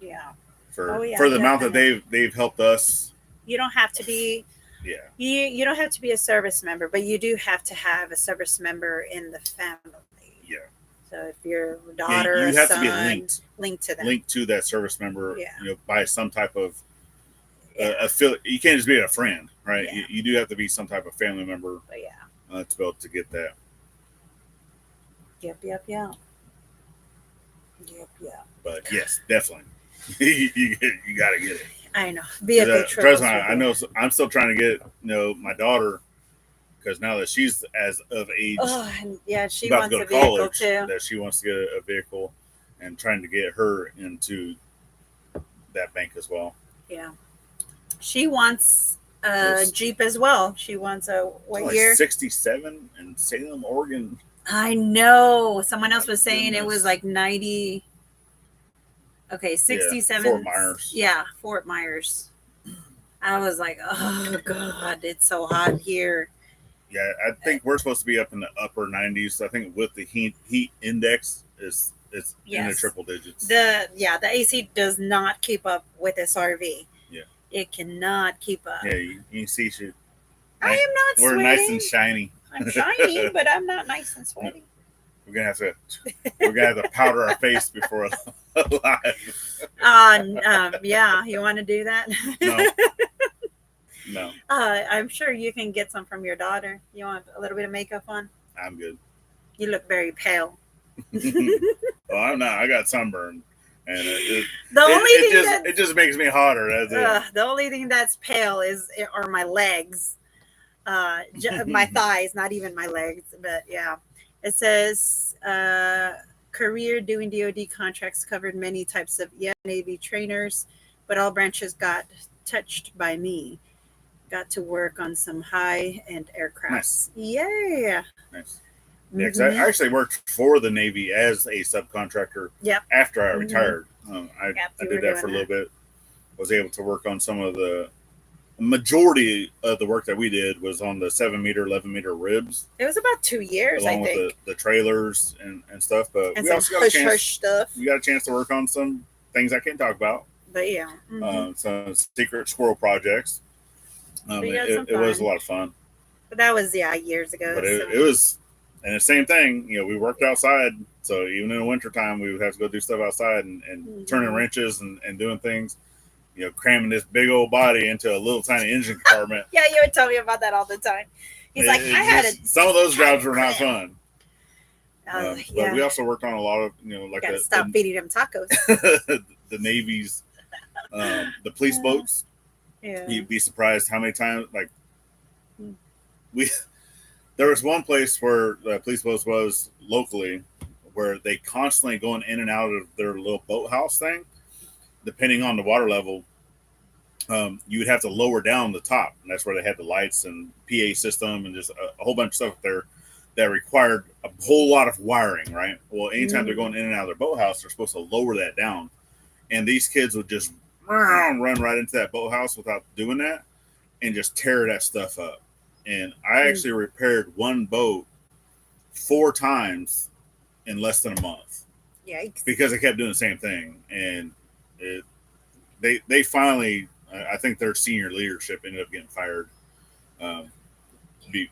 Yeah. For Oh, yeah, for the amount that definitely. they've helped us. You don't have to be. Yeah. You don't have to be a service member, but you do have to have a service member in the family. Yeah. So if your daughter, you or have son, to be linked to them, linked to that service member. Yeah. By some type of Yeah. affiliate. You can't just be a friend, right? Yeah. You do have to be some type of family member. But yeah. To be able to get that. Yep. But yes, definitely, you got to get it. I know. Vehicle troubles. I know. I'm still trying to get my daughter, because now that she's as of age, and yeah, she about wants to go a to vehicle college, too. that she wants to get a vehicle, and trying to get her into that bank as well. Yeah, she wants a Jeep as well. She wants a year? 67 in Salem, Oregon. I know. Someone else was saying it was like 90. Okay, 67. Fort Myers. Yeah, Fort Myers. I was like, oh God, it's so hot here. Yeah, I think we're supposed to be up in the upper 90s. I think with the heat index it's in the triple digits. The AC does not keep up with this RV. Yeah, it cannot keep up. Yeah, you see, I am not we're sweating. Nice and shiny. I'm shiny, but I'm not nice and sweaty. We're gonna have to powder our face before live. Yeah, you want to do that? No. I'm sure you can get some from your daughter. You want a little bit of makeup on? I'm good. You look very pale. Well, I'm not. I got sunburn, and it just makes me hotter. That's it. The only thing that's pale are my legs, my thighs, not even my legs. But yeah, it says career doing DoD contracts covered many types of Navy trainers, but all branches got touched by me. Got to work on some high-end aircraft. Nice. Yeah. Nice. Yeah, because I actually worked for the Navy as a subcontractor. Yep. After I retired, I did that for a little bit. Was able to work on some of the majority of the work that we did was on the 7-meter, 11-meter ribs. It was about 2 years, along I think. With the trailers and stuff. But and we some also got a chance. Stuff. We got a chance to work on some things I can't talk about. But yeah. Some secret squirrel projects. It was a lot of fun. But that was years ago. But it was, and the same thing. We worked outside, so even in the wintertime, we would have to go do stuff outside and turning wrenches and doing things. Cramming this big old body into a little tiny engine compartment. Yeah, you would tell me about that all the time. He's like, I had some of those jobs were not fun. But we also worked on a lot of gotta stop feeding them tacos. The Navy's the police boats. Yeah. You'd be surprised how many times there was one place where the police boats was locally where they constantly going in and out of their little boathouse thing. Depending on the water level, you would have to lower down the top, and that's where they had the lights and PA system and just a whole bunch of stuff there that required a whole lot of wiring, right? Well, anytime they're going in and out of their boathouse, they're supposed to lower that down, and these kids would just run right into that boathouse without doing that and just tear that stuff up. And I actually repaired one boat 4 times in less than a month. Yikes. Because they kept doing the same thing. And they finally, I think their senior leadership ended up getting fired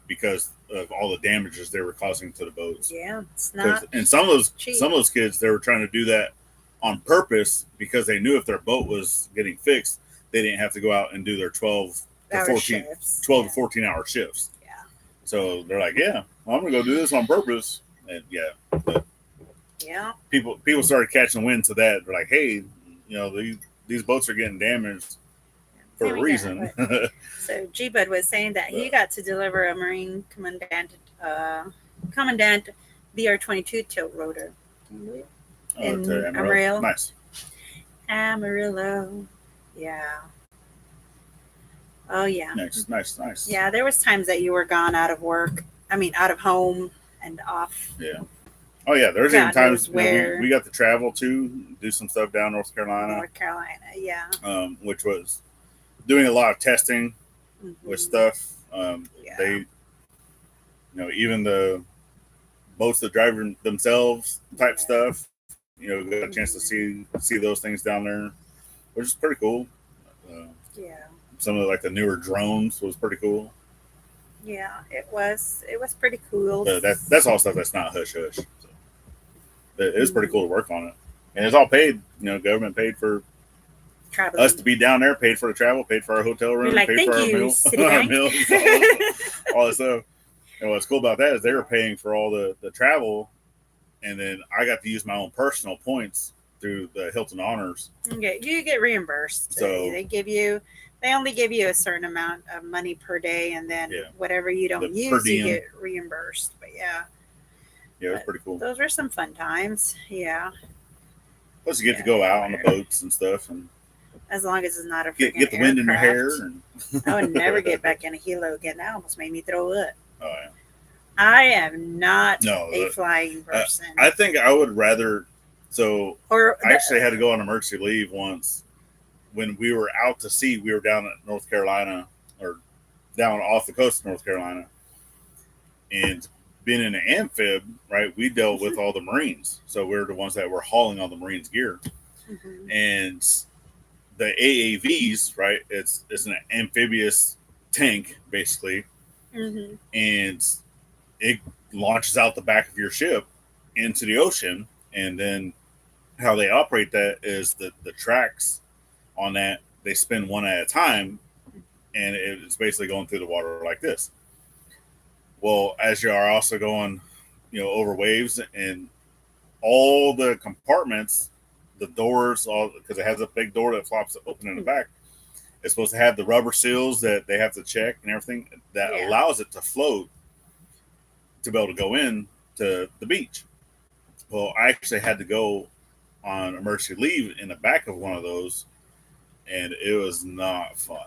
because of all the damages they were causing to the boats. Yeah, it's not. And some of those kids, they were trying to do that on purpose because they knew if their boat was getting fixed, they didn't have to go out and do their 12 to 14 hour shifts. Yeah. So they're like, yeah, well, I'm gonna go do this on purpose. And people started catching wind to that. They're like, hey, these boats are getting damaged for a reason. So G-Bud was saying that he got to deliver a Marine Commandant BR-22 tilt rotor. In Amarillo. Nice. Amarillo. Yeah. Oh, yeah. Nice. Yeah, there was times that you were gone out of home and off. Yeah. Oh, yeah. There's even times where we got to travel to do some stuff down North Carolina, yeah. Which was doing a lot of testing with stuff. They, even the boats that drive themselves type stuff. Got a chance to see those things down there, which is pretty cool. Yeah. Some of the newer drones was pretty cool. Yeah, it was pretty cool. But that's all stuff that's not hush hush. So it was pretty cool to work on it, and it's all paid. Government paid for Traveling. us to be down there, paid for the travel, paid for our hotel room, Like, paid for our meals, all that stuff. And what's cool about that is they were paying for all the travel, and then I got to use my own personal points through the Hilton Honors. Okay, you get reimbursed. So they only give you a certain amount of money per day, and then whatever you don't use, you get reimbursed. But yeah, it was pretty cool. Those were some fun times. Yeah. Plus, you get to go out on the boats and stuff, and as long as it's not a get the wind in your hair. I would never get back in a helo again. That almost made me throw up. Oh yeah. I am not a flying person. I think I would rather. I actually had to go on emergency leave once when we were out to sea. We were down at North Carolina, or down off the coast of North Carolina, and being in an amphib, right? We dealt with all the Marines, so we were the ones that were hauling all the Marines' gear, and the AAVs, right? It's an amphibious tank basically, and it launches out the back of your ship into the ocean, and then how they operate that is the tracks on that, they spin one at a time, and it's basically going through the water like this. Well, as you are also going, over waves, and all the compartments, the doors, because it has a big door that flops open in the back, it's supposed to have the rubber seals that they have to check and everything that allows it to float to be able to go in to the beach. Well, I actually had to go on emergency leave in the back of one of those, and it was not fun.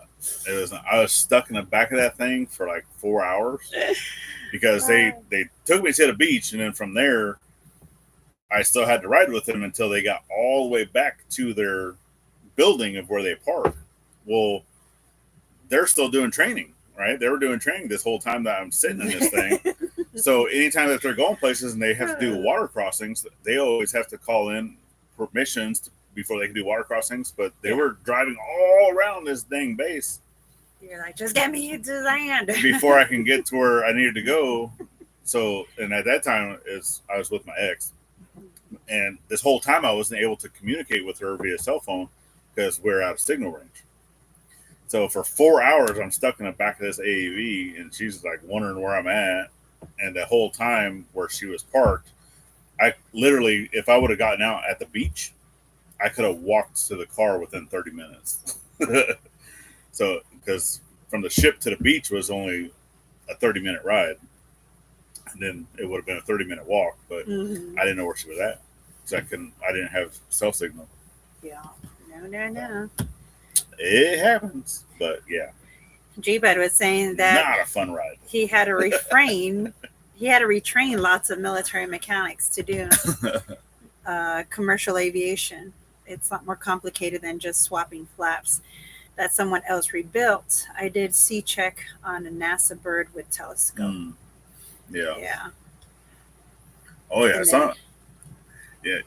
I was stuck in the back of that thing for like 4 hours because they took me to the beach, and then from there I still had to ride with them until they got all the way back to their building of where they park. Well, they're still doing training, right? They were doing training this whole time that I'm sitting in this thing. So anytime that they're going places and they have to do water crossings, they always have to call in permissions before they can do water crossings. But they were driving all around this dang base. You're like, just get me to land before I can get to where I needed to go. So, and at that time, I was with my ex, and this whole time I wasn't able to communicate with her via cell phone because we're out of signal range. So for 4 hours, I'm stuck in the back of this AAV, and she's like wondering where I'm at. And the whole time where she was parked, I literally, if I would have gotten out at the beach, I could have walked to the car within 30 minutes. So, because from the ship to the beach was only a 30-minute ride, and then it would have been a 30-minute walk, but I didn't know where she was at, so I didn't have cell signal. Yeah, no. It happens, but yeah. G-Bud was saying that not a fun ride. He had to refrain. He had to retrain lots of military mechanics to do commercial aviation. It's a lot more complicated than just swapping flaps that someone else rebuilt. I did sea check on a NASA bird with telescope. Yeah. Oh yeah,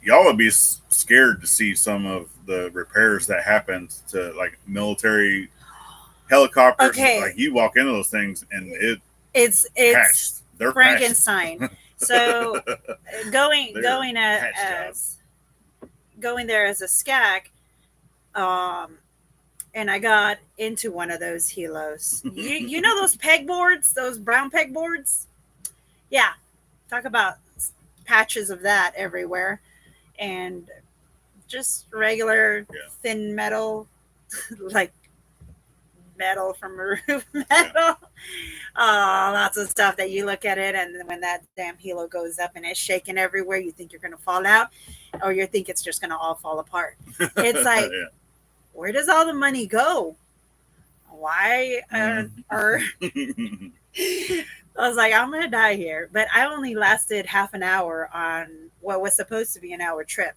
y'all would be scared to see some of the repairs that happened to like military helicopters. Okay. Like you walk into those things and it's patched. They're Frankenstein. So going there as a SCAC, and I got into one of those helos. You know those pegboards, those brown pegboards? Yeah. Talk about patches of that everywhere. And just regular thin metal, like metal from a roof metal. Lots of stuff that you look at it, and then when that damn helo goes up and it's shaking everywhere, you think you're going to fall out, or you think it's just going to all fall apart. It's like, where does all the money go? Why are I was like, I'm going to die here. But I only lasted half an hour on what was supposed to be an hour trip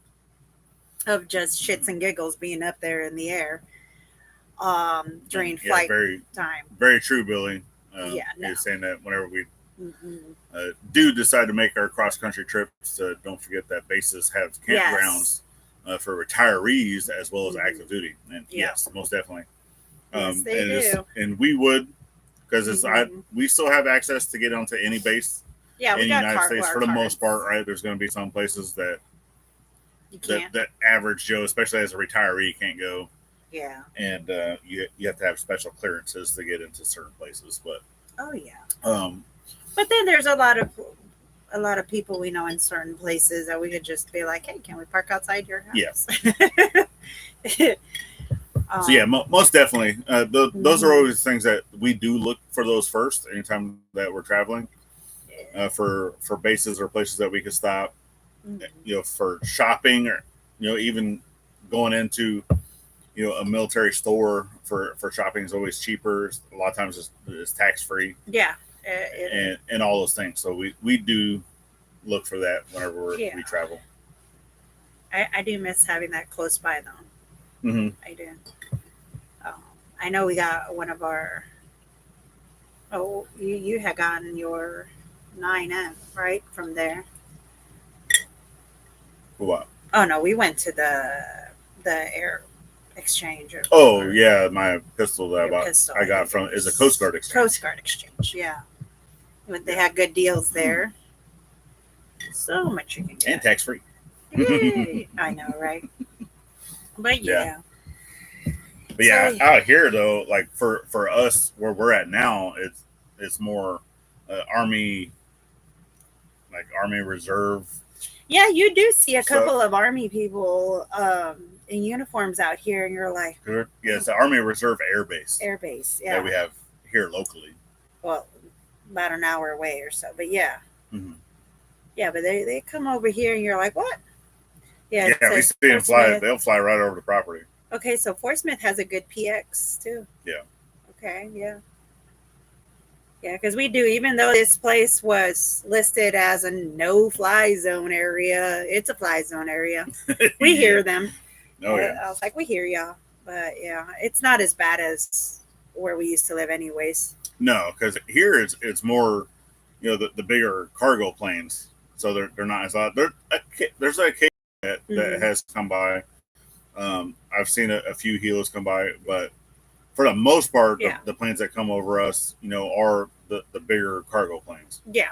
of just shits and giggles being up there in the air during flight time. Very true, Billy. He was saying that whenever we do decide to make our cross-country trips, don't forget that bases have campgrounds for retirees as well as active duty. And yes, most definitely. Yes, they do. And we would, because we still have access to get onto any base in the United States for the most part, right? There's going to be some places that that average Joe, especially as a retiree, can't go. Yeah. And you have to have special clearances to get into certain places. But but then there's a lot of people we know in certain places that we could just be like, hey, can we park outside your house? Yeah. So yeah, most definitely. Those are always things that we do look for those first anytime that we're traveling for bases or places that we could stop. For shopping or even going into a military store for shopping is always cheaper. A lot of times it's tax free. Yeah. And all those things. So we do look for that whenever we travel. I do miss having that close by though. Mm-hmm. I do. I know we got one of our. Oh, you had gotten your 9M right from there. What? Oh no, we went to the air exchange. Yeah, my pistol that I got from is a Coast Guard exchange. Coast Guard exchange, yeah. They had good deals there. So much you can get. And tax free. I know, right? But yeah. But yeah, out here though, like for us where we're at now, it's more Army Reserve. Yeah, you do see a couple of Army people in uniforms out here, and you're like, yeah, it's the Army Reserve Air Base. Yeah, that we have here locally. Well, about an hour away or so, but yeah. Mm-hmm. Yeah, but they come over here, and you're like, what? Yeah, we see them fly. They'll fly right over the property. Okay, so Fort Smith has a good PX too. Yeah. Okay, yeah. Yeah, because we do, even though this place was listed as a no-fly zone area, it's a fly zone area. We hear them. Oh, yeah. I was like, we hear y'all. But yeah, it's not as bad as where we used to live anyways. No, because here it's more, the bigger cargo planes. So they're not as loud. There's a case that has come by. I've seen a few helos come by, but for the most part, the planes that come over us, are the bigger cargo planes. Yeah.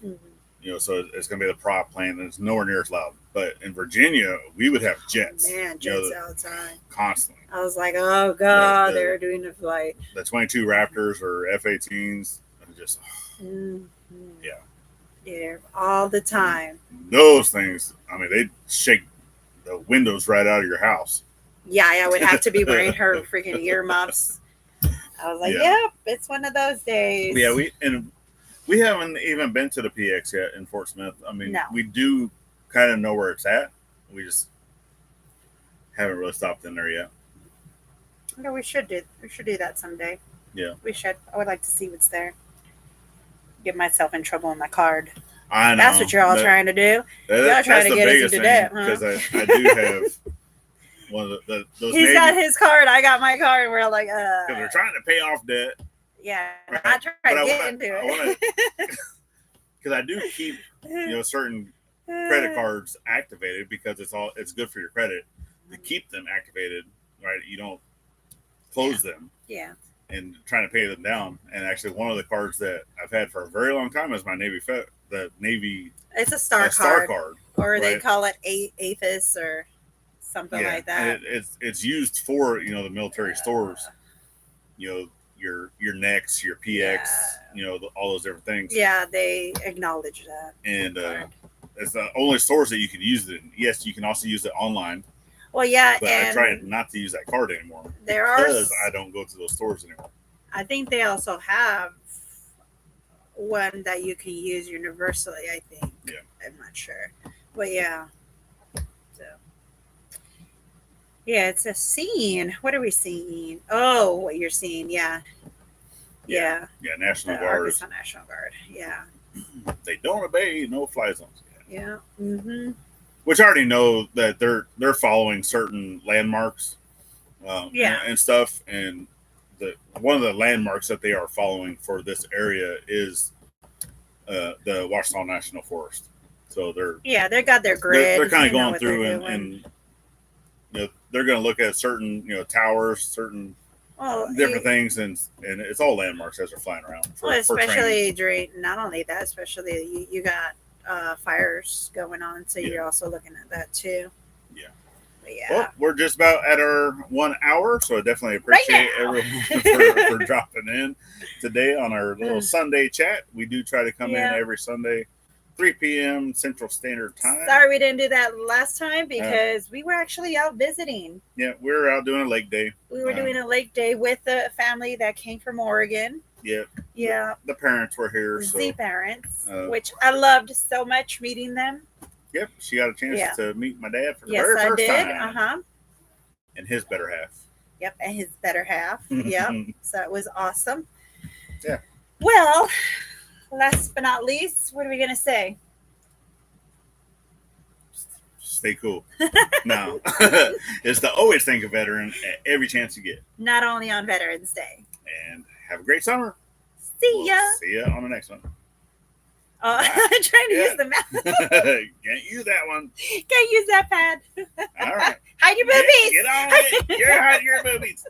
Mm-hmm. So it's going to be the prop plane, and it's nowhere near as loud. But in Virginia, we would have jets. Man, jets outside. Constantly. I was like, oh, God, they're doing the flight. The 22 Raptors or F-18s, just, Yeah, all the time. Those things, I mean, they shake the windows right out of your house. Yeah, I would have to be wearing her freaking earmuffs. I was like, yep, it's one of those days. Yeah, we haven't even been to the PX yet in Fort Smith. I mean, we do kind of know where it's at. We just haven't really stopped in there yet. No, we should do that someday. Yeah, we should. I would like to see what's there. Get myself in trouble in my card. I know. That's what you're all trying to do. Y'all trying to get us into debt, huh? Because I do have one of those. He's got his card. I got my card. We're like, because we're trying to pay off debt. Yeah, right. I try to get into it. Because I do keep certain credit cards activated because it's good for your credit to keep them activated. Right, you don't close them. Yeah. And trying to pay them down. And actually, one of the cards that I've had for a very long time is my Navy the Navy. It's a star card, or they call it APHIS or something like that. And it's used for the military stores. Your NEX, your PX, all those different things. Yeah, they acknowledge that. And it's the only stores that you can use it in. Yes, you can also use it online. Well, yeah, but I try not to use that card anymore because I don't go to those stores anymore. I think they also have one that you can use universally, I think. Yeah. I'm not sure. But yeah. So yeah, it's a scene. What are we seeing? Oh, what you're seeing, yeah. Yeah, National Guard. Arkansas National Guard. Yeah. They don't obey no-fly zones. Yeah. Mm-hmm. Which I already know that they're following certain landmarks, and stuff. And one of the landmarks that they are following for this area is the Washita National Forest. So they got their grid. they're kind of they know going what through they're and doing. they're going to look at certain towers, certain different things, and it's all landmarks as they're flying around. For especially during not only that, especially you got fires going on, so you're also looking at that too. Yeah. But yeah. Well, we're just about at our 1 hour, so I definitely appreciate everyone for dropping in today on our little Sunday chat. We do try to come in every Sunday, 3 p.m. Central Standard Time. Sorry we didn't do that last time because we were actually out visiting. Yeah, we were out doing a lake day. We were doing a lake day with a family that came from Oregon. Yep. Yeah. The parents were here. The parents, which I loved so much meeting them. Yep, she got a chance to meet my dad for the very first time. And his better half. Yep, and his better half. Yep. So it was awesome. Yeah. Well, last but not least, what are we going to say? Stay cool. No. It's to always think of veteran at every chance you get. Not only on Veterans Day. And have a great summer. See ya. See ya on the next one. I'm trying to use the mouth. Can't use that one. Can't use that pad. All right. Hide your boobies. Get on it. You're hiding your boobies.